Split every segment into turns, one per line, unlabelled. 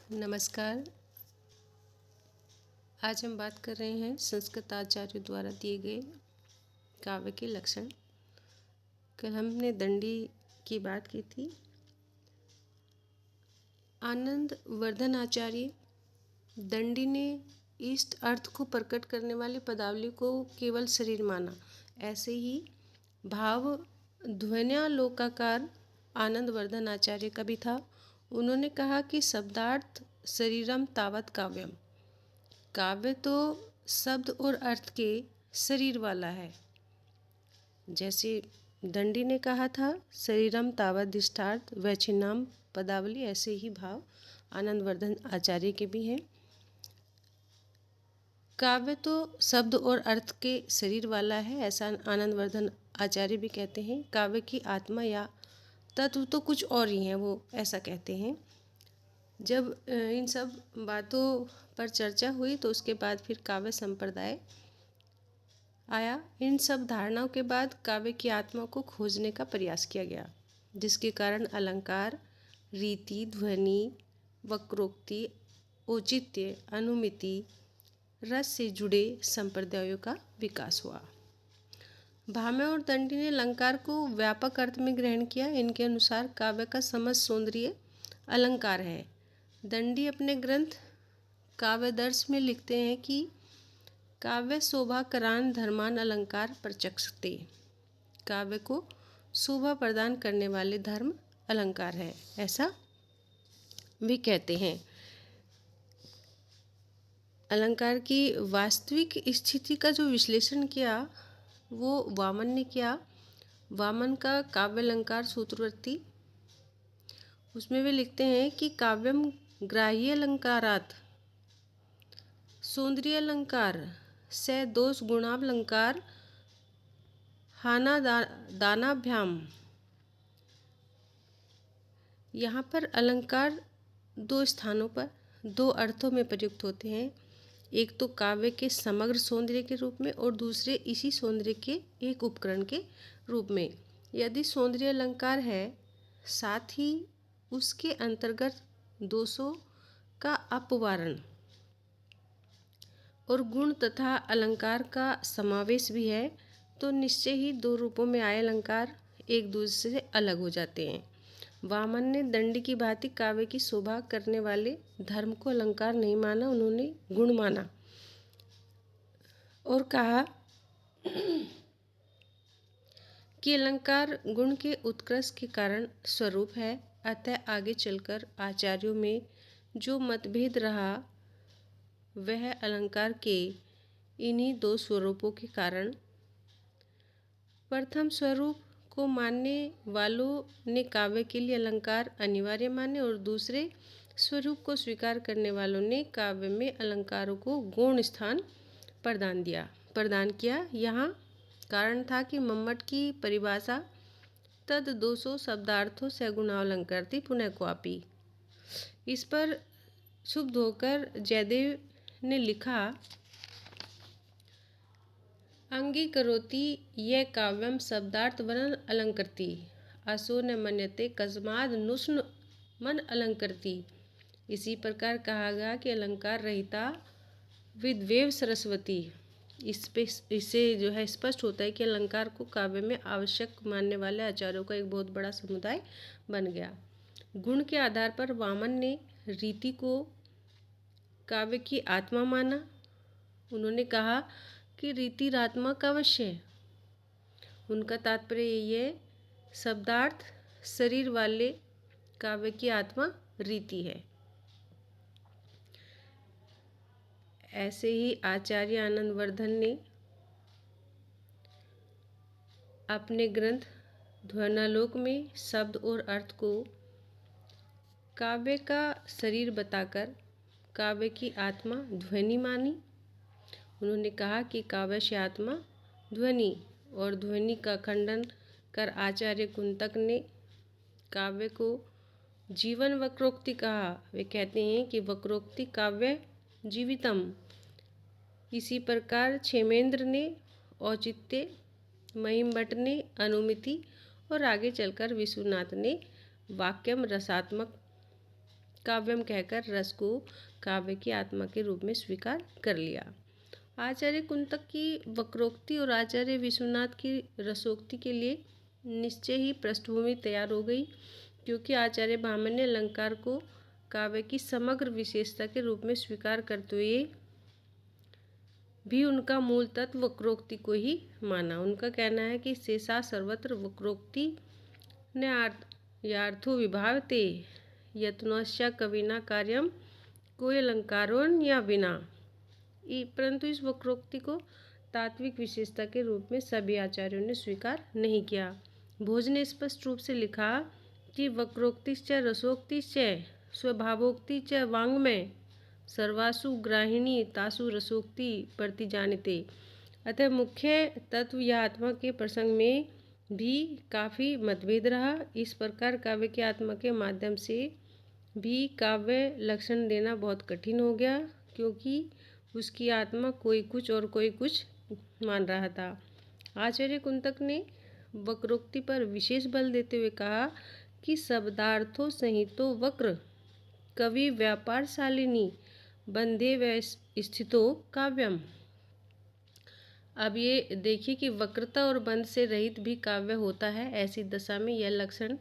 नमस्कार। आज हम बात कर रहे हैं संस्कृत आचार्यों द्वारा दिए गए काव्य के लक्षण। कल हमने दंडी की बात की थी। आनंद वर्धन आचार्य दंडी ने इष्ट अर्थ को प्रकट करने वाली पदावली को केवल शरीर माना। ऐसे ही भाव ध्वन्यालोकाकार आनंद वर्धन आचार्य का भी था। उन्होंने कहा कि शब्दार्थ शरीरम तावत काव्यम। काव्य तो शब्द और अर्थ के शरीर वाला है। जैसे दंडी ने कहा था शरीरम तावत दिष्टार्थ वैचिनाम पदावली, ऐसे ही भाव आनंद वर्धन आचार्य के भी हैं। काव्य तो शब्द और अर्थ के शरीर वाला है, ऐसा आनंद वर्धन आचार्य भी कहते हैं। काव्य की आत्मा या तत्व तो कुछ और ही है, वो ऐसा कहते हैं। जब इन सब बातों पर चर्चा हुई तो उसके बाद फिर काव्य संप्रदाय आया। इन सब धारणाओं के बाद काव्य की आत्मा को खोजने का प्रयास किया गया, जिसके कारण अलंकार, रीति, ध्वनि, वक्रोक्ति, औचित्य, अनुमिति, रस से जुड़े संप्रदायों का विकास हुआ। भामे और दंडी ने अलंकार को व्यापक अर्थ में ग्रहण किया। इनके अनुसार काव्य का समस्त सौंदर्य अलंकार है। दंडी अपने ग्रंथ काव्यदर्श में लिखते हैं कि काव्य शोभा करान धर्मान अलंकार प्रचक्षते। काव्य को शोभा प्रदान करने वाले धर्म अलंकार है, ऐसा भी कहते हैं। अलंकार की वास्तविक स्थिति का जो विश्लेषण किया वो वामन ने किया। वामन का काव्य अलंकार सूत्रवृत्ति, उसमें वे लिखते हैं कि काव्यम ग्राह्य अलंकारात सौंदर्य अलंकार से दोष गुणावलंकार हाना दानाभ्याम। यहाँ पर अलंकार दो स्थानों पर दो अर्थों में प्रयुक्त होते हैं। एक तो काव्य के समग्र सौंदर्य के रूप में और दूसरे इसी सौंदर्य के एक उपकरण के रूप में। यदि सौंदर्य अलंकार है, साथ ही उसके अंतर्गत दोषों का अपवारण और गुण तथा अलंकार का समावेश भी है, तो निश्चय ही दो रूपों में आए अलंकार एक दूसरे से अलग हो जाते हैं। वामन ने दंडी की भांति काव्य की शोभा करने वाले धर्म को अलंकार नहीं माना, उन्होंने गुण माना और कहा कि अलंकार गुण के उत्कर्ष के कारण स्वरूप है। अतः आगे चलकर आचार्यों में जो मतभेद रहा वह अलंकार के इन्हीं दो स्वरूपों के कारण। प्रथम स्वरूप को मानने वालों ने काव्य के लिए अलंकार अनिवार्य माने और दूसरे स्वरूप को स्वीकार करने वालों ने काव्य में अलंकारों को गौण स्थान प्रदान किया। यहाँ कारण था कि मम्मट की परिभाषा तद दोषो शब्दार्थों से गुणावलंकृति पुनः क्वापि। इस पर क्षुब्ध होकर जयदेव ने लिखा, अंगीकरोति यह काव्यम शब्दार्थ वर्णन अलंकृति असो न मन्यते कस्माद नुष्ण मन अलंकृति। इसी प्रकार कहा गया कि अलंकार रहिता विद्वेव सरस्वती। इससे जो है स्पष्ट होता है कि अलंकार को काव्य में आवश्यक मानने वाले आचार्यों का एक बहुत बड़ा समुदाय बन गया। गुण के आधार पर वामन ने रीति को काव्य की आत्मा माना। उन्होंने कहा कि रीति रात्मक अवश्य है। उनका तात्पर्य यही है, शब्दार्थ शरीर वाले काव्य की आत्मा रीति है। ऐसे ही आचार्य आनंद वर्धन ने अपने ग्रंथ ध्वन्यालोक में शब्द और अर्थ को काव्य का शरीर बताकर काव्य की आत्मा ध्वनि मानी। उन्होंने कहा कि काव्य से आत्मा ध्वनि और ध्वनि का खंडन कर आचार्य कुंतक ने काव्य को जीवन वक्रोक्ति कहा। वे कहते हैं कि वक्रोक्ति काव्य जीवितम। इसी प्रकार क्षेमेंद्र ने औचित्य, महिमभट्ट ने अनुमिति और आगे चलकर विश्वनाथ ने वाक्यम रसात्मक काव्यम कहकर रस को काव्य की आत्मा के रूप में स्वीकार कर लिया। आचार्य कुंतक की वक्रोक्ति और आचार्य विश्वनाथ की रसोक्ति के लिए निश्चय ही पृष्ठभूमि तैयार हो गई, क्योंकि आचार्य भामह ने अलंकार को काव्य की समग्र विशेषता के रूप में स्वीकार करते हुए भी उनका मूल तत्व वक्रोक्ति को ही माना। उनका कहना है कि शेषा सर्वत्र वक्रोक्ति न यार्थो विभावते यत्नश्च कविना कार्यम कोई अलंकारों या बिना। परंतु इस वक्रोक्ति को तात्विक विशेषता के रूप में सभी आचार्यों ने स्वीकार नहीं किया। भोज ने स्पष्ट रूप से लिखा कि वक्रोक्तिश्च रसोक्तिश्च स्वभावोक्ति च वाङ्मय सर्वासु ग्राहिणी तासु रसोक्ति प्रतिजानिते। अतः मुख्य तत्व या आत्मा के प्रसंग में भी काफ़ी मतभेद रहा। इस प्रकार काव्य की आत्मा के माध्यम से भी काव्य लक्षण देना बहुत कठिन हो गया, क्योंकि उसकी आत्मा कोई कुछ और कोई कुछ मान रहा था। आचार्य कुंतक ने वक्रोक्ति पर विशेष बल देते हुए कहा कि शब्दार्थों सहितो वक्र कवि व्यापारशालिनी बंधे व स्थितो काव्यम। अब ये देखिए कि वक्रता और बंध से रहित भी काव्य होता है। ऐसी दशा में यह लक्षण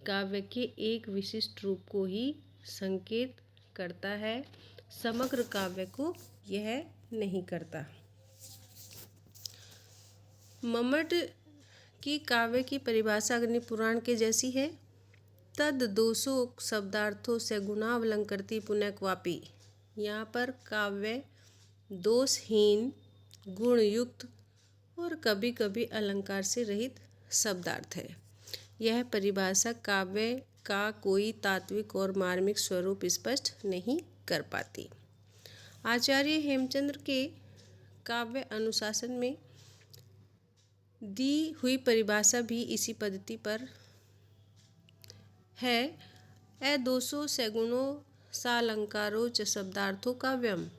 काव्य के एक विशिष्ट रूप को ही संकेत करता है, समग्र काव्य को यह नहीं करता। मम्मट की काव्य की परिभाषा अग्नि पुराण के जैसी है। तद दोषो शब्दार्थों से गुणावलंकृति पुनः क्वापि। यहाँ पर काव्य दोषहीन, गुणयुक्त और कभी कभी अलंकार से रहित शब्दार्थ है। यह परिभाषा काव्य का कोई तात्विक और मार्मिक स्वरूप स्पष्ट नहीं कर पाती। आचार्य हेमचंद्र के काव्य अनुशासन में दी हुई परिभाषा भी इसी पद्धति पर है। दोषो सगुणो सालंकारो च शब्दार्थो काव्यम।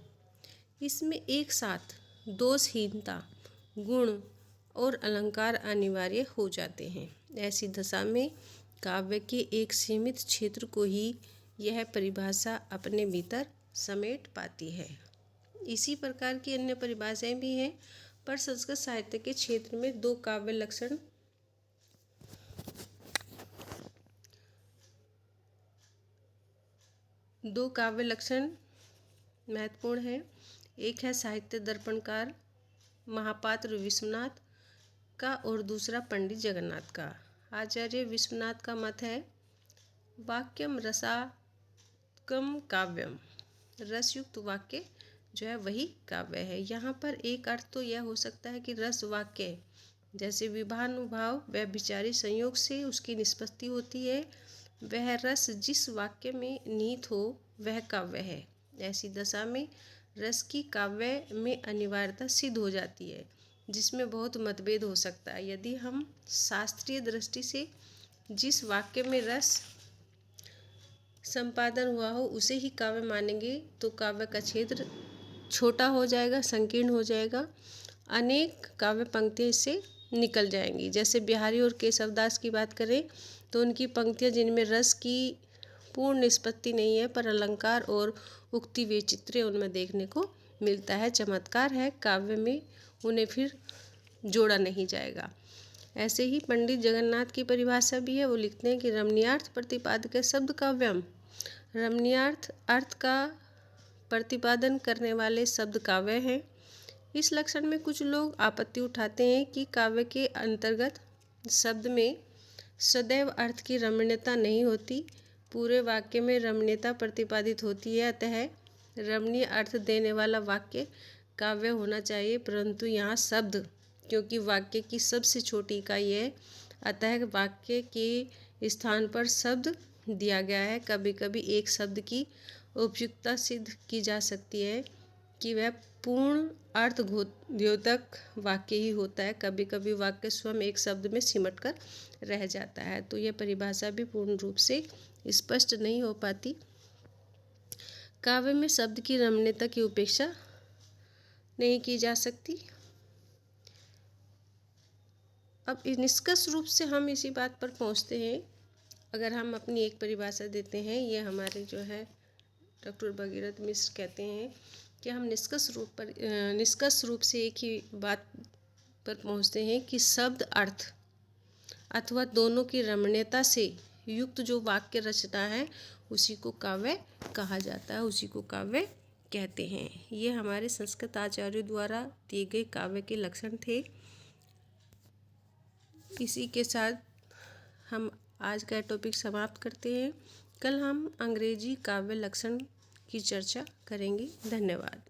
इसमें एक साथ दोषहीनता, गुण और अलंकार अनिवार्य हो जाते हैं। ऐसी दशा में काव्य के एक सीमित क्षेत्र को ही यह परिभाषा अपने भीतर समेट पाती है। इसी प्रकार की अन्य परिभाषाएं भी हैं, पर संस्कृत साहित्य के क्षेत्र में दो काव्य लक्षण महत्वपूर्ण है। एक है साहित्य दर्पणकार महापात्र विश्वनाथ का और दूसरा पंडित जगन्नाथ का। आचार्य विश्वनाथ का मत है वाक्यम रसात्मकम काव्यम। रसयुक्त वाक्य जो है वही काव्य है। यहाँ पर एक अर्थ तो यह हो सकता है कि रस वाक्य जैसे विभानुभाव व विचारी संयोग से उसकी निष्पत्ति होती है, वह रस जिस वाक्य में निहित हो वह काव्य है। ऐसी दशा में रस की काव्य में अनिवार्यता सिद्ध हो जाती है, जिसमें बहुत मतभेद हो सकता है। यदि हम शास्त्रीय दृष्टि से जिस वाक्य में रस संपादन हुआ हो उसे ही काव्य मानेंगे तो काव्य का क्षेत्र छोटा हो जाएगा, संकीर्ण हो जाएगा। अनेक काव्य पंक्तियाँ इससे निकल जाएंगी। जैसे बिहारी और केशवदास की बात करें तो उनकी पंक्तियाँ जिनमें रस की पूर्ण निष्पत्ति नहीं है, पर अलंकार और उक्ति वैचित्र्य उनमें देखने को मिलता है, चमत्कार है, काव्य में उन्हें फिर जोड़ा नहीं जाएगा। ऐसे ही पंडित जगन्नाथ की परिभाषा भी है। वो लिखते हैं कि रमणीयार्थ प्रतिपादक शब्द काव्यम। रमणीयार्थ अर्थ का प्रतिपादन करने वाले शब्द काव्य हैं। इस लक्षण में कुछ लोग आपत्ति उठाते हैं कि काव्य के अंतर्गत शब्द में सदैव अर्थ की रमणीयता नहीं होती, पूरे वाक्य में रमणीयता प्रतिपादित होती है। अतः रमणीय अर्थ देने वाला वाक्य काव्य होना चाहिए, परंतु यहाँ शब्द क्योंकि वाक्य की सबसे छोटी इकाई है, अतः वाक्य के स्थान पर शब्द दिया गया है। कभी कभी एक शब्द की उपयुक्तता सिद्ध की जा सकती है कि वह पूर्ण अर्थ द्योतक वाक्य ही होता है। कभी कभी वाक्य स्वयं एक शब्द में सिमट कर रह जाता है, तो यह परिभाषा भी पूर्ण रूप से स्पष्ट नहीं हो पाती। काव्य में शब्द की रमणीयता की उपेक्षा नहीं की जा सकती। अब निष्कर्ष रूप से हम इसी बात पर पहुंचते हैं अगर हम अपनी एक परिभाषा देते हैं, ये हमारे जो है डॉक्टर भगीरथ मिश्र कहते हैं कि हम निष्कर्ष रूप से एक ही बात पर पहुंचते हैं कि शब्द अर्थ अथवा दोनों की रमणीयता से युक्त जो वाक्य रचना है उसी को काव्य कहा जाता है, उसी को काव्य कहते हैं। ये हमारे संस्कृत आचार्यों द्वारा दिए गए काव्य के लक्षण थे। इसी के साथ हम आज का टॉपिक समाप्त करते हैं। कल हम अंग्रेजी काव्य लक्षण की चर्चा करेंगे। धन्यवाद।